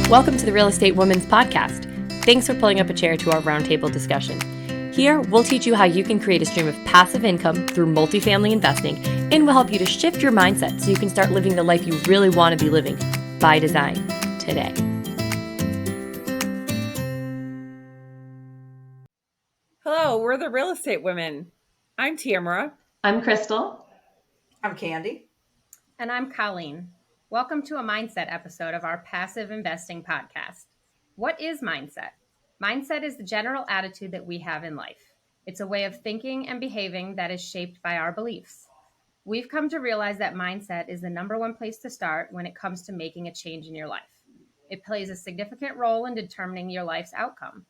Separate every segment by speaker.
Speaker 1: Welcome to the Real Estate Women's Podcast. Thanks for pulling up a chair to our roundtable discussion. Here, we'll teach you how you can create a stream of passive income through multifamily investing, and we'll help you to shift your mindset so you can start living the life you really want to be living by design today.
Speaker 2: Hello, we're the Real Estate Women. I'm Tamara.
Speaker 1: I'm Crystal.
Speaker 3: I'm Candy.
Speaker 4: And I'm Colleen. Welcome to a mindset episode of our passive investing podcast. What is mindset? Mindset is the general attitude that we have in life. It's a way of thinking and behaving that is shaped by our beliefs. We've come to realize that mindset is the number one place to start when it comes to making a change in your life. It plays a significant role in determining your life's outcome.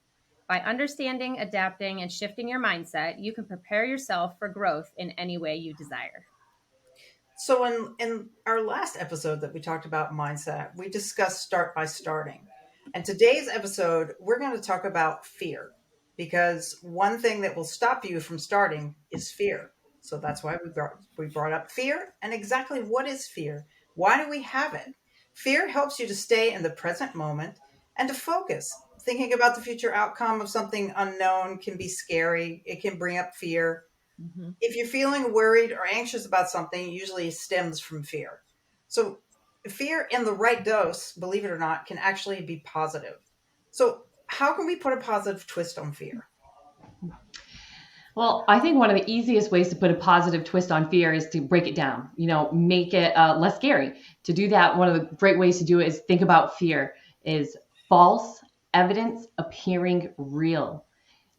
Speaker 4: By understanding, adapting, and shifting your mindset, you can prepare yourself for growth in any way you desire.
Speaker 3: So in our last episode that we talked about mindset, we discussed start by starting. And today's episode, we're going to talk about fear, because one thing that will stop you from starting is fear. So that's why we brought up fear. And exactly what is fear? Why do we have it? Fear helps you to stay in the present moment and to focus. Thinking about the future outcome of something unknown can be scary. It can bring up fear. Mm-hmm. If you're feeling worried or anxious about something, it usually stems from fear. So fear in the right dose, believe it or not, can actually be positive. So how can we put a positive twist on fear?
Speaker 1: Well, I think one of the easiest ways to put a positive twist on fear is to break it down, make it less scary. To do that, one of the great ways to do it is think about fear is false evidence appearing real.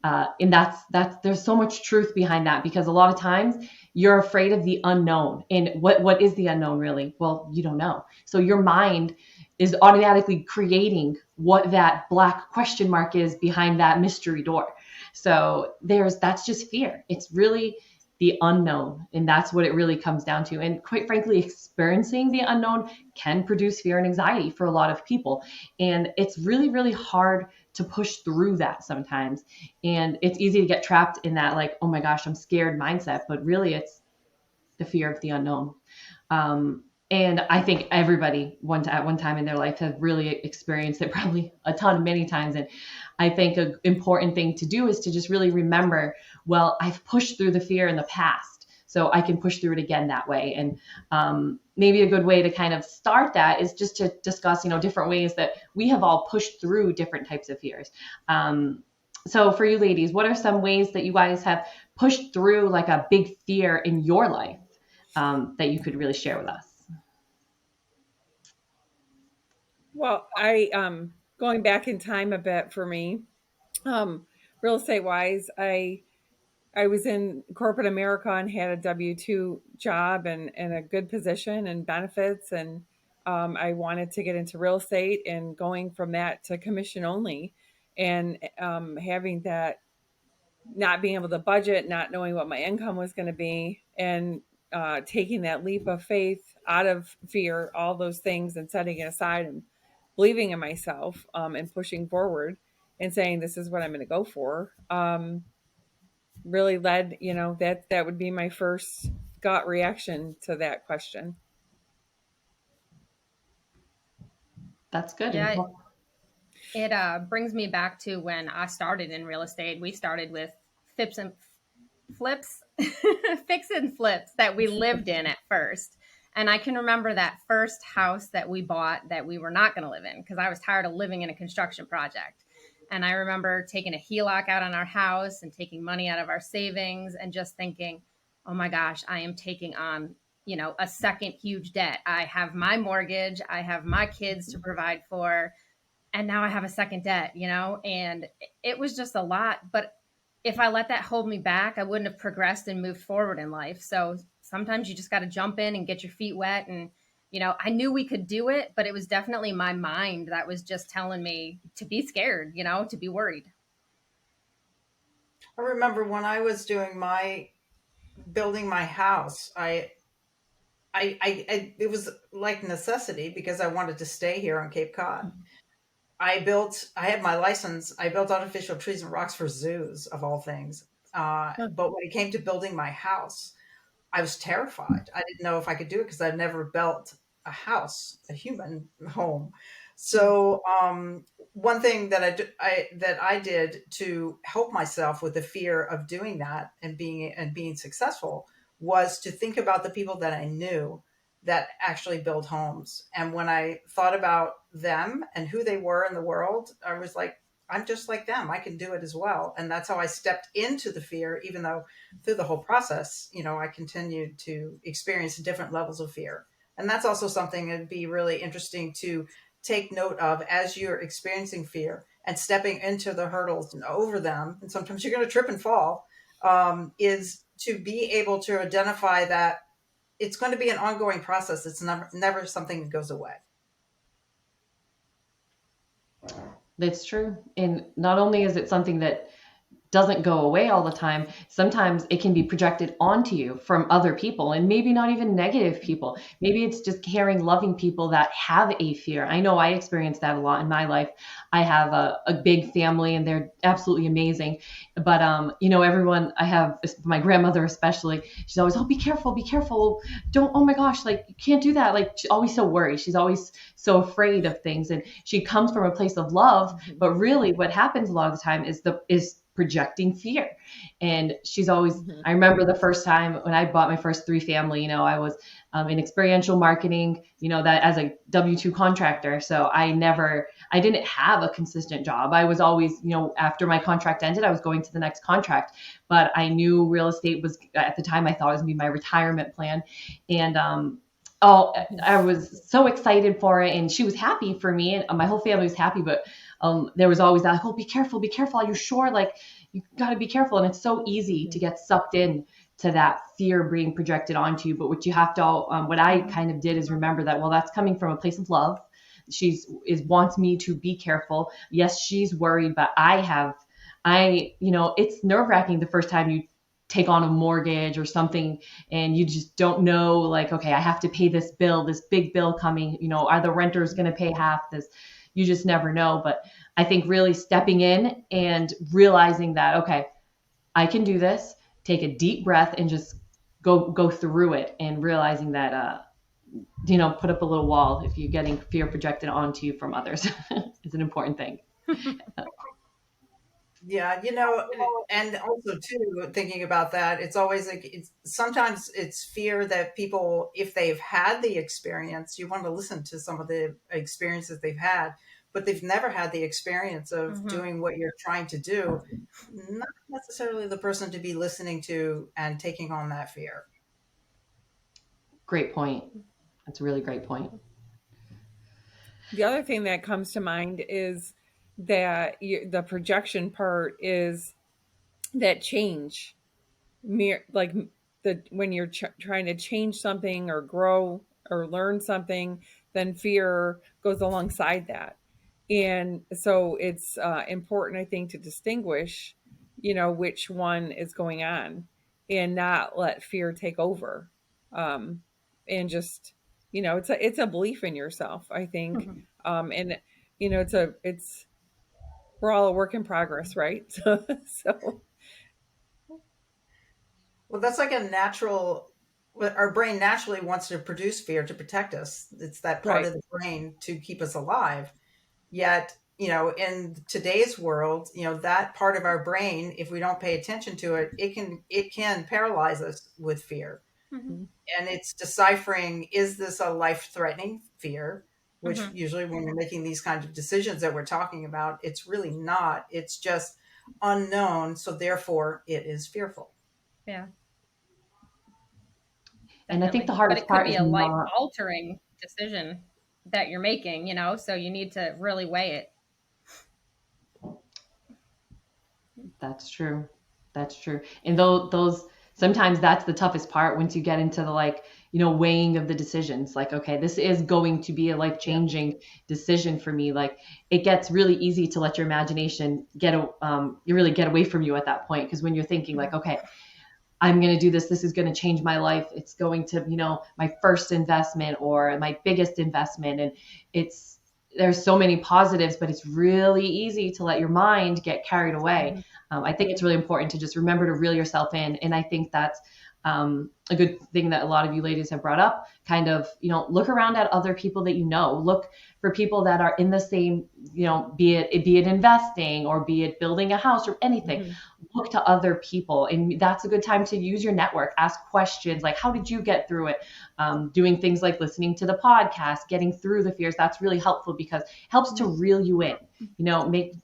Speaker 1: And that's there's so much truth behind that, because a lot of times you're afraid of the unknown. And what is the unknown really? Well, you don't know. So your mind is automatically creating what that black question mark is behind that mystery door. So that's just fear. It's really the unknown. And that's what it really comes down to. And quite frankly, experiencing the unknown can produce fear and anxiety for a lot of people. And it's really, really hard to push through that sometimes. And it's easy to get trapped in that, like, oh my gosh, I'm scared mindset. But really, it's the fear of the unknown. And I think everybody at one time in their life has really experienced it, probably many times. And I think an important thing to do is to just really remember, well, I've pushed through the fear in the past, so I can push through it again that way. And maybe a good way to kind of start that is just to discuss, different ways that we have all pushed through different types of fears. So for you ladies, what are some ways that you guys have pushed through like a big fear in your life that you could really share with us?
Speaker 2: Well, going back in time a bit for me, real estate wise, I was in corporate America and had a W-2 job and a good position and benefits. And I wanted to get into real estate, and going from that to commission only, and having that, not being able to budget, not knowing what my income was going to be, and taking that leap of faith out of fear, all those things, and setting it aside and believing in myself, and pushing forward and saying, this is what I'm going to go for. Really led, that would be my first gut reaction to that question.
Speaker 1: That's good.
Speaker 4: Yeah, it brings me back to when I started in real estate. We started with fix and flips that we lived in at first. And I can remember that first house that we bought that we were not going to live in, because I was tired of living in a construction project. And I remember taking a HELOC out on our house and taking money out of our savings and just thinking, oh my gosh, I am taking on, a second huge debt. I have my mortgage, I have my kids to provide for, and now I have a second debt, and it was just a lot. But if I let that hold me back, I wouldn't have progressed and moved forward in life. So sometimes you just got to jump in and get your feet wet. And, I knew we could do it, but it was definitely my mind that was just telling me to be scared, to be worried.
Speaker 3: I remember when I was building my house, it was like necessity, because I wanted to stay here on Cape Cod. I had my license. I built artificial trees and rocks for zoos, of all things. But when it came to building my house, I was terrified. I didn't know if I could do it, because I'd never built a house, a human home. So one thing that I did to help myself with the fear of doing that and being successful was to think about the people that I knew that actually build homes. And when I thought about them and who they were in the world, I was like, I'm just like them. I can do it as well. And that's how I stepped into the fear, even though through the whole process, I continued to experience different levels of fear. And that's also something that'd be really interesting to take note of as you're experiencing fear and stepping into the hurdles and over them. And sometimes you're going to trip and fall, is to be able to identify that it's going to be an ongoing process. It's never something that goes away.
Speaker 1: That's true. And not only is it something that doesn't go away all the time, sometimes it can be projected onto you from other people, and maybe not even negative people. Maybe it's just caring, loving people that have a fear. I know I experienced that a lot in my life. I have a big family and they're absolutely amazing. But, everyone, I have my grandmother especially, she's always, oh, be careful. Don't, oh my gosh, like you can't do that. Like she's always so worried. She's always so afraid of things. And she comes from a place of love, but really what happens a lot of the time is projecting fear. And she's always, I remember the first time when I bought my first 3-family, I was in experiential marketing, that as a W-2 contractor. So I didn't have a consistent job. I was always, after my contract ended, I was going to the next contract, but I knew real estate was, at the time I thought it was going to be my retirement plan. And, I was so excited for it, and she was happy for me, and my whole family was happy. But there was always that, oh, be careful. Are you sure? Like, you got to be careful. And it's so easy to get sucked in to that fear being projected onto you. But what you have to, what I kind of did is remember that, well, that's coming from a place of love. Wants me to be careful. Yes, she's worried, but it's nerve wracking the first time you take on a mortgage or something and you just don't know, like, okay, I have to pay this big bill coming, are the renters going to pay half this? You just never know. But I think really stepping in and realizing that, okay, I can do this, take a deep breath and just go through it, and realizing that, put up a little wall if you're getting fear projected onto you from others is an important thing.
Speaker 3: Yeah, and also too, thinking about that, it's always like sometimes it's fear that people, if they've had the experience, you want to listen to some of the experiences they've had, but they've never had the experience of doing what you're trying to do. Not necessarily the person to be listening to and taking on that fear.
Speaker 1: Great point. That's a really great point.
Speaker 2: The other thing that comes to mind is that the projection part is that change, like when you're trying to change something or grow or learn something, then fear goes alongside that. And so it's important, I think, to distinguish, which one is going on, and not let fear take over. And just, it's a belief in yourself, I think. And it's we're all a work in progress, right? So
Speaker 3: Well, that's like a natural, our brain naturally wants to produce fear to protect us. It's that part
Speaker 2: right.
Speaker 3: of the brain to keep us alive. Yet, in today's world, that part of our brain, if we don't pay attention to it, it can paralyze us with fear.
Speaker 4: Mm-hmm.
Speaker 3: And it's deciphering, is this a life-threatening fear? Which
Speaker 4: Mm-hmm.
Speaker 3: usually when we're making these kinds of decisions that we're talking about, it's really not. It's just unknown. So therefore it is fearful.
Speaker 4: Yeah.
Speaker 1: And I think the
Speaker 4: Definitely. But
Speaker 1: hardest
Speaker 4: it could
Speaker 1: part
Speaker 4: be
Speaker 1: is
Speaker 4: a life
Speaker 1: not.
Speaker 4: altering decision that you're making, so you need to really weigh it.
Speaker 1: That's true. That's true. And those sometimes that's the toughest part once you get into the, like, weighing of the decisions. Like, okay, this is going to be a life-changing decision for me. Like, it gets really easy to let your imagination you really get away from you at that point. Because when you're thinking like, okay, I'm going to do this. This is going to change my life. It's going to, my first investment or my biggest investment. And there's so many positives, but it's really easy to let your mind get carried away. I think it's really important to just remember to reel yourself in. And I think that's A good thing that a lot of you ladies have brought up, kind of, look around at other people that look for people that are in the same, be it investing or be it building a house or anything.
Speaker 2: Mhm.
Speaker 1: Look to other people, and that's a good time to use your network. Ask questions like, how did you get through it? Doing things like listening to the podcast, getting through the fears, that's really helpful because helps to reel you in,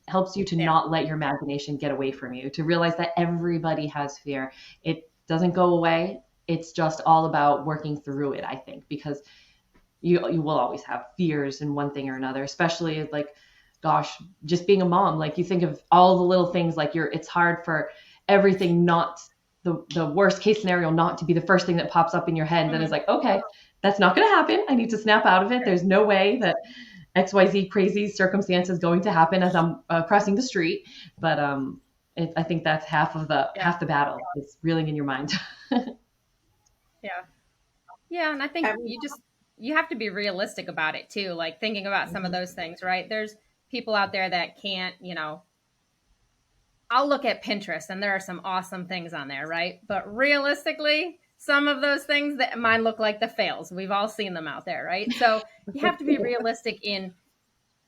Speaker 1: helps you to
Speaker 2: Yeah.
Speaker 1: not let your imagination get away from you, to realize that everybody has fear. It doesn't go away. It's just all about working through it, I think, because you will always have fears in one thing or another, especially like, gosh, just being a mom. Like, you think of all the little things, like it's hard for everything, not the worst case scenario not to be the first thing that pops up in your head. And then it's like, okay, that's not going to happen. I need to snap out of it. There's no way that XYZ crazy circumstance is going to happen as I'm crossing the street. But I think that's half the battle, is reeling in your mind.
Speaker 4: Yeah. Yeah, and I think
Speaker 3: And
Speaker 4: you have to be realistic about it too, like thinking about some of
Speaker 3: Mhm.
Speaker 4: those things, right? There's people out there that can't, I'll look at Pinterest and there are some awesome things on there, right? But realistically, some of those things that mine look like the fails. We've all seen them out there, right? So you have to be realistic in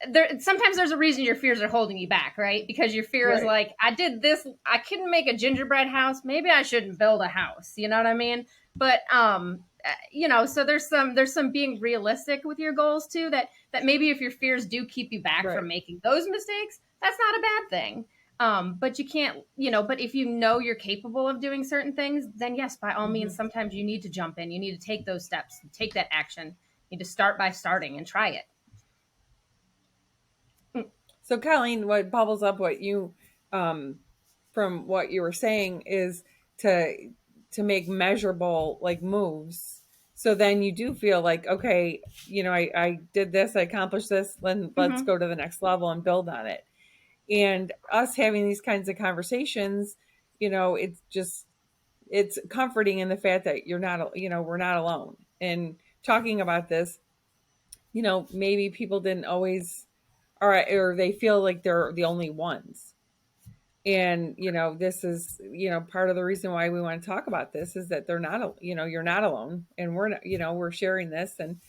Speaker 4: there. Sometimes there's a reason your fears are holding you back, right? Because your fear is
Speaker 3: Right.
Speaker 4: like, I did this, I couldn't make a gingerbread house, maybe I shouldn't build a house, you know what I mean? But so there's some being realistic with your goals too, that maybe if your fears do keep you back
Speaker 2: Right.
Speaker 4: from making those mistakes, that's not a bad thing. But you can't, but if you know you're capable of doing certain things, then yes, by all means,
Speaker 3: Mhm.
Speaker 4: sometimes you need to jump in, you need to take those steps, take that action, you need to start by starting and try it.
Speaker 2: So, Colleen, what bubbles up what you from what you were saying is to make measurable like moves. So then you do feel like, okay, I did this, I accomplished this, then let's
Speaker 4: Mm-hmm.
Speaker 2: go to the next level and build on it. And us having these kinds of conversations, it's comforting in the fact that we're not alone. And talking about this, maybe people didn't always, or they feel like they're the only ones. And this is part of the reason why we want to talk about this is that they're not, you're not alone, and we're not, we're sharing this, and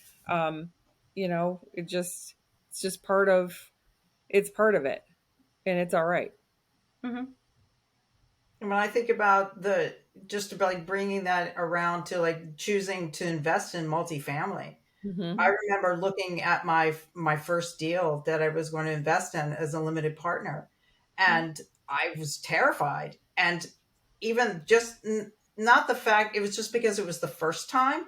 Speaker 2: it's just part of it, and it's all right.
Speaker 4: Mm-hmm.
Speaker 3: when I think about just about like bringing that around to like choosing to invest in multifamily,
Speaker 2: Mm-hmm.
Speaker 3: I remember looking at my first deal that I was going to invest in as a limited partner, and I was terrified. And even just not the fact, it was just because it was the first time,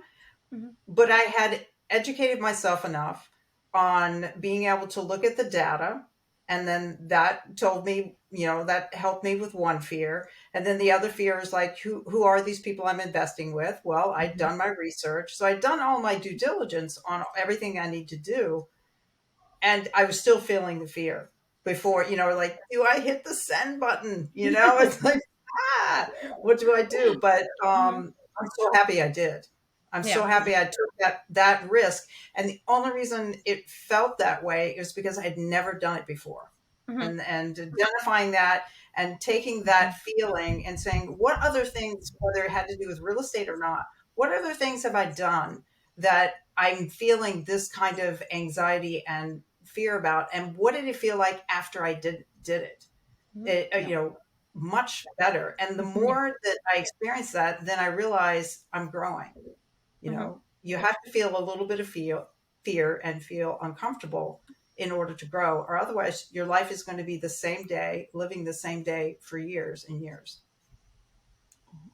Speaker 4: Mm-hmm.
Speaker 3: but I had educated myself enough on being able to look at the data. And then that told me, that helped me with one fear. And then the other fear is like, who are these people I'm investing with? Well, I'd
Speaker 2: Mm-hmm.
Speaker 3: done my research. So I'd done all my due diligence on everything I need to do. And I was still feeling the fear before, like, do I hit the send button? It's like, what do I do? But
Speaker 4: Mm-hmm.
Speaker 3: I'm so happy I did. I'm so
Speaker 4: Yeah.
Speaker 3: happy I took that risk. And the only reason it felt that way is because I had never done it before.
Speaker 4: Mm-hmm.
Speaker 3: And identifying that and taking that feeling and saying, what other things, whether it had to do with real estate or not, what other things have I done that I'm feeling this kind of anxiety and fear about? And what did it feel like after I did it? It,
Speaker 4: Yeah.
Speaker 3: much better. And the
Speaker 4: Yeah.
Speaker 3: more that I experience that, then I realize I'm growing.
Speaker 4: Mm-hmm.
Speaker 3: You have to feel a little bit of fear and feel uncomfortable in order to grow, or otherwise your life is going to be the same day, living the same day for years and years.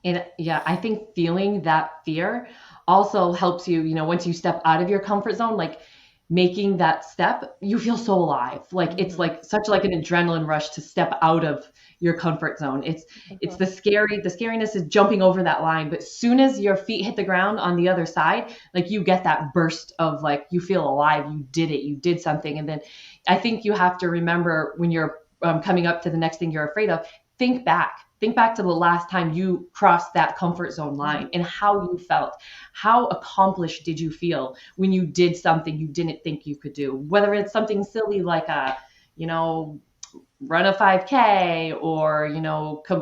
Speaker 1: And yeah, I think feeling that fear also helps you, once you step out of your comfort zone, like making that step, you feel so alive. Like it's
Speaker 2: Mm-hmm.
Speaker 1: like such like an adrenaline rush to step out of your comfort zone. It's
Speaker 2: Uh-huh.
Speaker 1: the scariness is jumping over that line, but soon as your feet hit the ground on the other side, like you get that burst of like you feel alive, you did it, you did something. And then I think you have to remember when you're coming up to the next thing you're afraid of, think back to the last time you crossed that comfort zone line and how you felt. How accomplished did you feel when you did something you didn't think you could do? Whether it's something silly like you know run a 5K, or,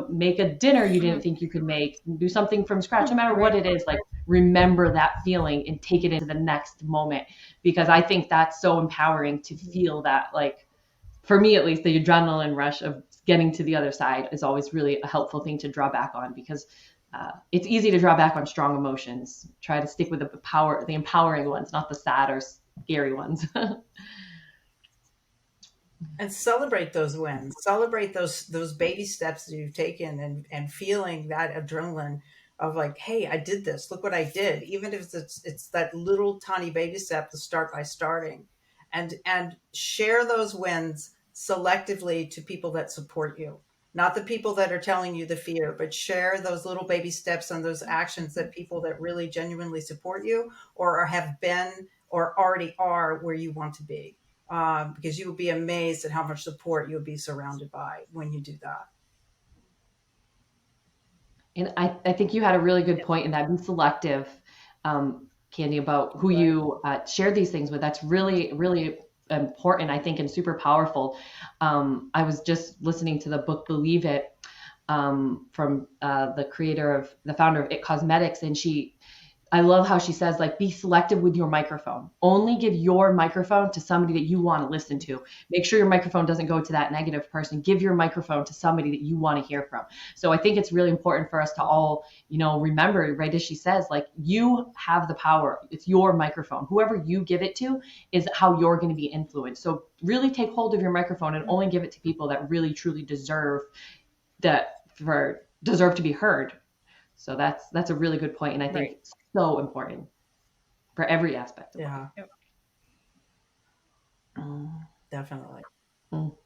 Speaker 1: make a dinner you didn't think you could make, do something from scratch, no matter what
Speaker 2: Right.
Speaker 1: it is. Like, remember that feeling and take it into the next moment, because I think that's so empowering to feel that, like, for me at least, the adrenaline rush of getting to the other side is always really a helpful thing to draw back on, because it's easy to draw back on strong emotions. Try to stick with the empowering ones, not the sad or scary ones.
Speaker 3: And celebrate those wins, celebrate those baby steps that you've taken, and feeling that adrenaline of like, hey, I did this, look what I did, even if it's that little tiny baby step to start by starting. And share those wins selectively to people that support you, not the people that are telling you the fear, but share those little baby steps and those actions that people that really genuinely support you, or have been, or already are where you want to be, because you will be amazed at how much support you'll be surrounded by when you do that.
Speaker 1: And I think you had a really good point in that. Be selective, Candy, about who
Speaker 2: Right.
Speaker 1: you share these things with. That's really, really important, I think, and super powerful. I was just listening to the book Believe It, from the founder of It Cosmetics, and I love how she says, like, be selective with your microphone. Only give your microphone to somebody that you want to listen to. Make sure your microphone doesn't go to that negative person. Give your microphone to somebody that you want to hear from. So I think it's really important for us to all, remember, right, as she says, like, you have the power. It's your microphone. Whoever you give it to is how you're going to be influenced. So really take hold of your microphone and only give it to people that really, truly deserve to be heard. So that's a really good point, and I think
Speaker 2: Right.
Speaker 1: so important for every aspect of life.
Speaker 3: Yeah,
Speaker 2: Yep.
Speaker 1: Mm,
Speaker 3: definitely.
Speaker 1: mm.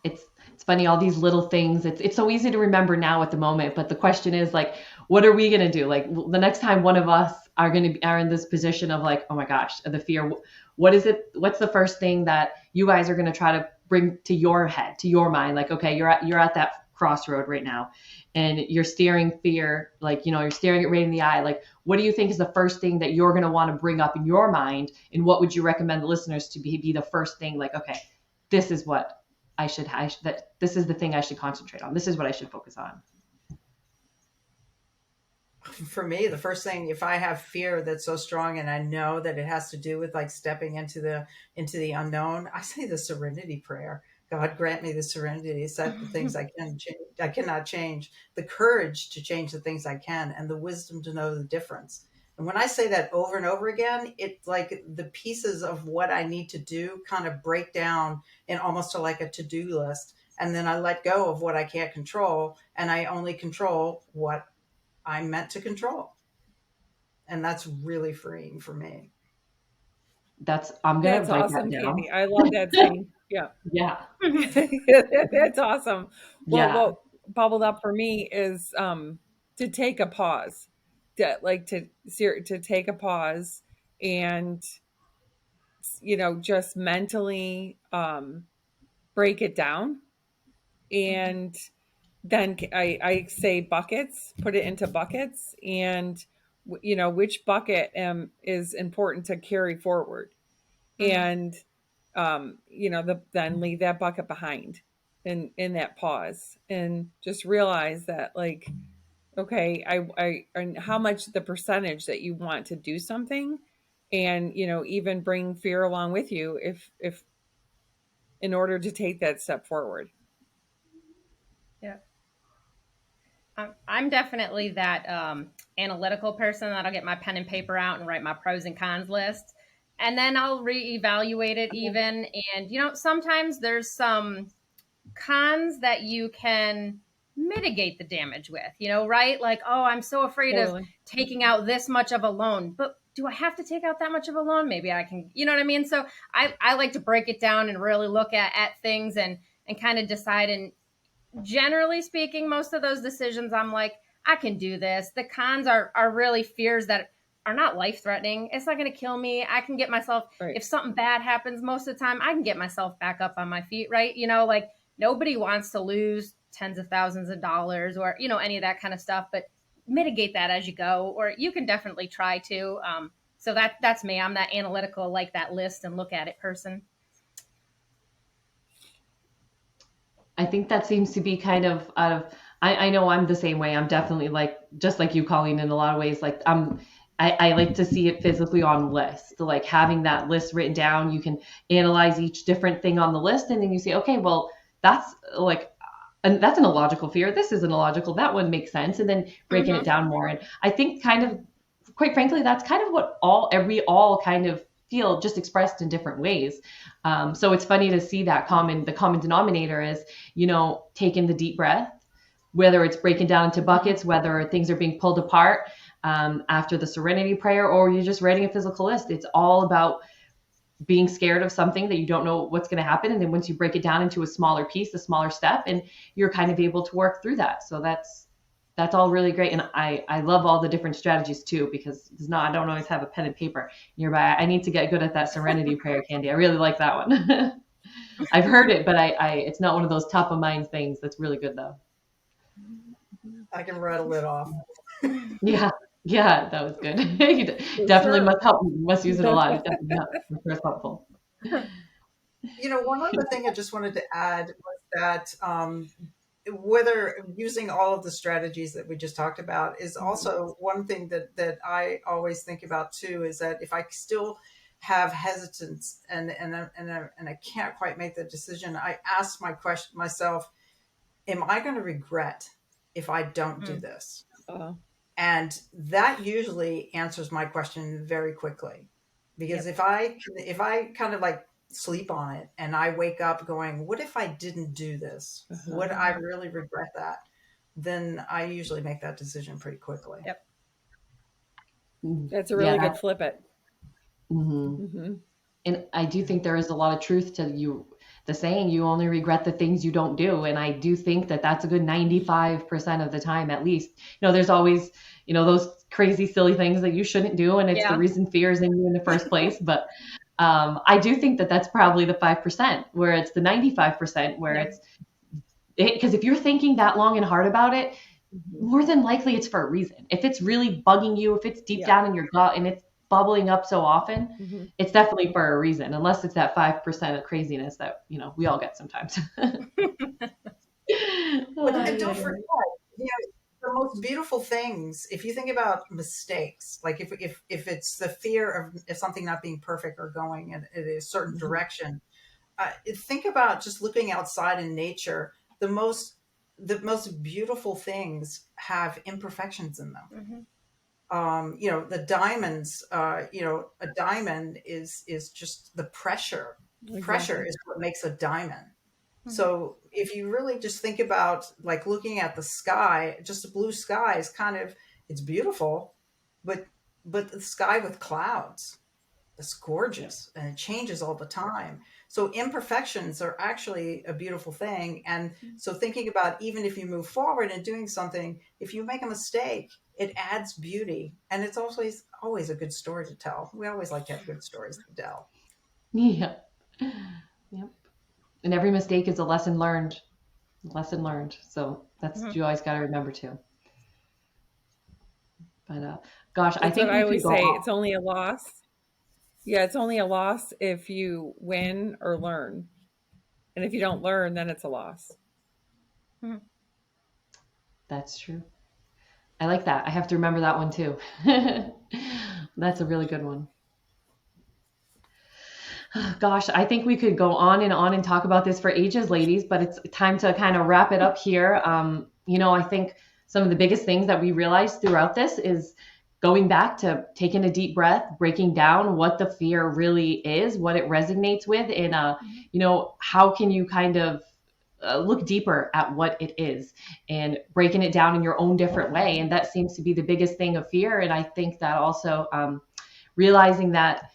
Speaker 1: It's funny, all these little things. It's so easy to remember now at the moment, but the question is, like, what are we gonna do? Like, the next time one of us are in this position of, like, oh my gosh, the fear. What is it? What's the first thing that you guys are gonna try to bring to your head, to your mind? Like, okay, you're at that crossroad right now, and you're steering fear, like, you're staring it right in the eye. Like, what do you think is the first thing that you're gonna want to bring up in your mind, and what would you recommend the listeners to be the first thing? Like, okay, this is what that this is the thing I should concentrate on. This is what I should focus on.
Speaker 3: For me, the first thing, if I have fear that's so strong and I know that it has to do with like stepping into the unknown, I say the serenity prayer. God grant me the serenity to accept the things I cannot change, the courage to change the things I can, and the wisdom to know the difference. And when I say that over and over again, it's like the pieces of what I need to do kind of break down in almost to like a to-do list. And then I let go of what I can't control, and I only control what I'm meant to control. And that's really freeing for me.
Speaker 1: I'm gonna
Speaker 2: That's
Speaker 1: write that
Speaker 2: awesome,
Speaker 1: down.
Speaker 2: Candy. I love that saying. Yeah.
Speaker 1: Yeah,
Speaker 2: That's awesome. Well,
Speaker 1: yeah,
Speaker 2: what bubbled up for me is to take a pause, to take a pause, and just mentally break it down, and then I say buckets, put it into buckets, and which bucket is important to carry forward, and then leave that bucket behind in that pause, and just realize that, like, okay, I and how much the percentage that you want to do something, and even bring fear along with you, if in order to take that step forward.
Speaker 4: Yeah. I'm definitely that analytical person that'll get my pen and paper out and write my pros and cons list. And then I'll reevaluate it even. And, sometimes there's some cons that you can mitigate the damage with, right? Like, oh, I'm so afraid of
Speaker 2: Totally.
Speaker 4: taking out this much of a loan, but do I have to take out that much of a loan? Maybe I can, you know what I mean? So I like to break it down and really look at things and kind of decide. And generally speaking, most of those decisions, I'm like, I can do this. The cons are really fears that are not life threatening. It's not going to kill me. I can get myself,
Speaker 2: Right.
Speaker 4: if something bad happens, most of the time, I can get myself back up on my feet, right? Like, nobody wants to lose tens of thousands of dollars or, any of that kind of stuff, but mitigate that as you go, or you can definitely try to. So that's me. I'm that analytical, like that list and look at it person.
Speaker 1: I think that seems to be kind of out of, I know I'm the same way. I'm definitely like, just like you, Colleen, in a lot of ways. Like I like to see it physically on lists. So like having that list written down, you can analyze each different thing on the list, and then you say, okay, well, that's like, and that's an illogical fear. This isn't illogical. That one makes sense. And then breaking it
Speaker 4: Mm-hmm.
Speaker 1: down more. And I think kind of, quite frankly, that's kind of what we all kind of feel, just expressed in different ways. So it's funny to see that the common denominator is, taking the deep breath, whether it's breaking down into buckets, whether things are being pulled apart after the serenity prayer, or you're just writing a physical list. It's all about being scared of something that you don't know what's going to happen. And then once you break it down into a smaller piece, a smaller step, and you're kind of able to work through that. So that's all really great. And I love all the different strategies too, because I don't always have a pen and paper nearby. I need to get good at that serenity prayer, Candy. I really like that one. I've heard it, but it's not one of those top of mind things. That's really good though.
Speaker 3: I can rattle it off.
Speaker 1: Yeah. Yeah, that was good. You
Speaker 2: For
Speaker 1: definitely
Speaker 2: sure.
Speaker 1: must use it a lot. It's definitely helpful.
Speaker 3: One other thing I just wanted to add was that whether using all of the strategies that we just talked about is also one thing that I always think about too, is that if I still have hesitance and I can't quite make the decision, I ask myself, am I going to regret if I don't do
Speaker 4: Mm.
Speaker 3: this?
Speaker 2: Uh,
Speaker 3: And that usually answers my question very quickly. Because
Speaker 4: Yep.
Speaker 3: if I kind of like sleep on it and I wake up going, what if I didn't do this?
Speaker 2: uh-huh.
Speaker 3: Would I really regret that? Then I usually make that decision pretty quickly.
Speaker 4: Yep.
Speaker 2: That's a
Speaker 1: Yeah,
Speaker 2: really
Speaker 1: that,
Speaker 2: good flip it.
Speaker 1: mhm.
Speaker 2: Hmm.
Speaker 1: And I do think there is a lot of truth to the saying, you only regret the things you don't do. And I do think that that's a good 95% of the time, at least. There's always, those crazy, silly things that you shouldn't do. And it's the
Speaker 4: Yeah.
Speaker 1: reason fear is in you in the first place. But I do think that that's probably the 5%, where it's the 95%, where
Speaker 4: Yep.
Speaker 1: because if you're thinking that long and hard about it,
Speaker 2: Hmm.
Speaker 1: more than likely it's for a reason. If it's really bugging you, if it's deep
Speaker 2: Yeah.
Speaker 1: down in your gut and it's bubbling up so often,
Speaker 2: Hmm.
Speaker 1: it's definitely for a reason, unless it's that 5% of craziness that, we all get sometimes.
Speaker 3: And don't forget, you know, the most beautiful things, if you think about mistakes, like if it's the fear of if something not being perfect or going in a certain direction, think about just looking outside in nature. The most beautiful things have imperfections in them.
Speaker 4: Hmm.
Speaker 3: The diamonds, a diamond is just the pressure. Pressure
Speaker 2: Exactly.
Speaker 3: is what makes a diamond.
Speaker 4: Hmm.
Speaker 3: So if you really just think about like looking at the sky, just the blue sky is it's beautiful, but the sky with clouds, it's
Speaker 1: Yeah.
Speaker 3: gorgeous and it changes all the time. So imperfections are actually a beautiful thing. And so thinking about, even if you move forward and doing something, if you make a mistake, it adds beauty, and it's always a good story to tell. We always like to have good stories to tell.
Speaker 1: Yeah. Yep. And every mistake is a lesson learned. Lesson learned. So that's
Speaker 4: Hmm.
Speaker 1: you always got to remember too. But gosh, I
Speaker 2: That's what
Speaker 1: think
Speaker 2: I
Speaker 1: we could
Speaker 2: always
Speaker 1: go
Speaker 2: say.
Speaker 1: on.
Speaker 2: It's only a loss. Yeah, it's only a loss if you win or learn. And if you don't learn, then it's a loss.
Speaker 4: Hmm.
Speaker 1: That's true. I like that. I have to remember that one too. That's a really good one. Gosh, I think we could go on and talk about this for ages, ladies, but it's time to kind of wrap it up here. I think some of the biggest things that we realized throughout this is going back to taking a deep breath, breaking down what the fear really is, what it resonates with, and how can you kind of look deeper at what it is and breaking it down in your own different way. And that seems to be the biggest thing of fear. And I think that also realizing that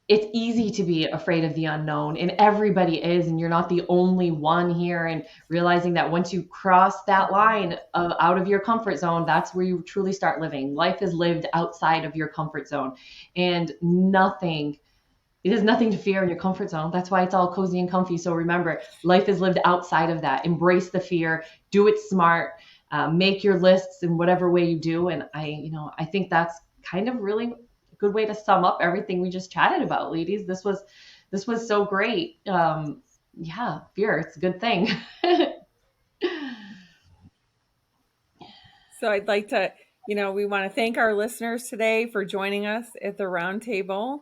Speaker 1: it's easy to be afraid of the unknown, and everybody is, and you're not the only one here, and realizing that once you cross that line out of your comfort zone, that's where you truly start living. Life is lived outside of your comfort zone, and it is nothing to fear in your comfort zone. That's why it's all cozy and comfy. So remember, life is lived outside of that. Embrace the fear, do it smart, make your lists in whatever way you do. And I think that's kind of really a good way to sum up everything we just chatted about, ladies. This was so great. yeah, fear, it's a good thing.
Speaker 2: So I'd like to, we want to thank our listeners today for joining us at the roundtable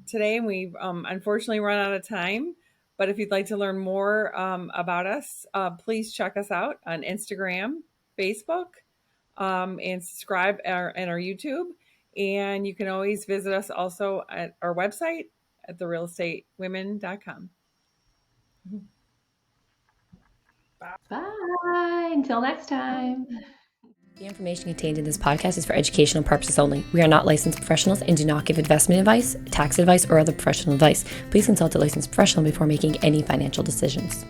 Speaker 2: today. We've unfortunately run out of time, but if you'd like to learn more about us, please check us out on Instagram, Facebook, and subscribe and our YouTube. And you can always visit us also at our website at therealestatewomen.com.
Speaker 1: Bye. Until next time.
Speaker 5: The information contained in this podcast is for educational purposes only. We are not licensed professionals and do not give investment advice, tax advice, or other professional advice. Please consult a licensed professional before making any financial decisions.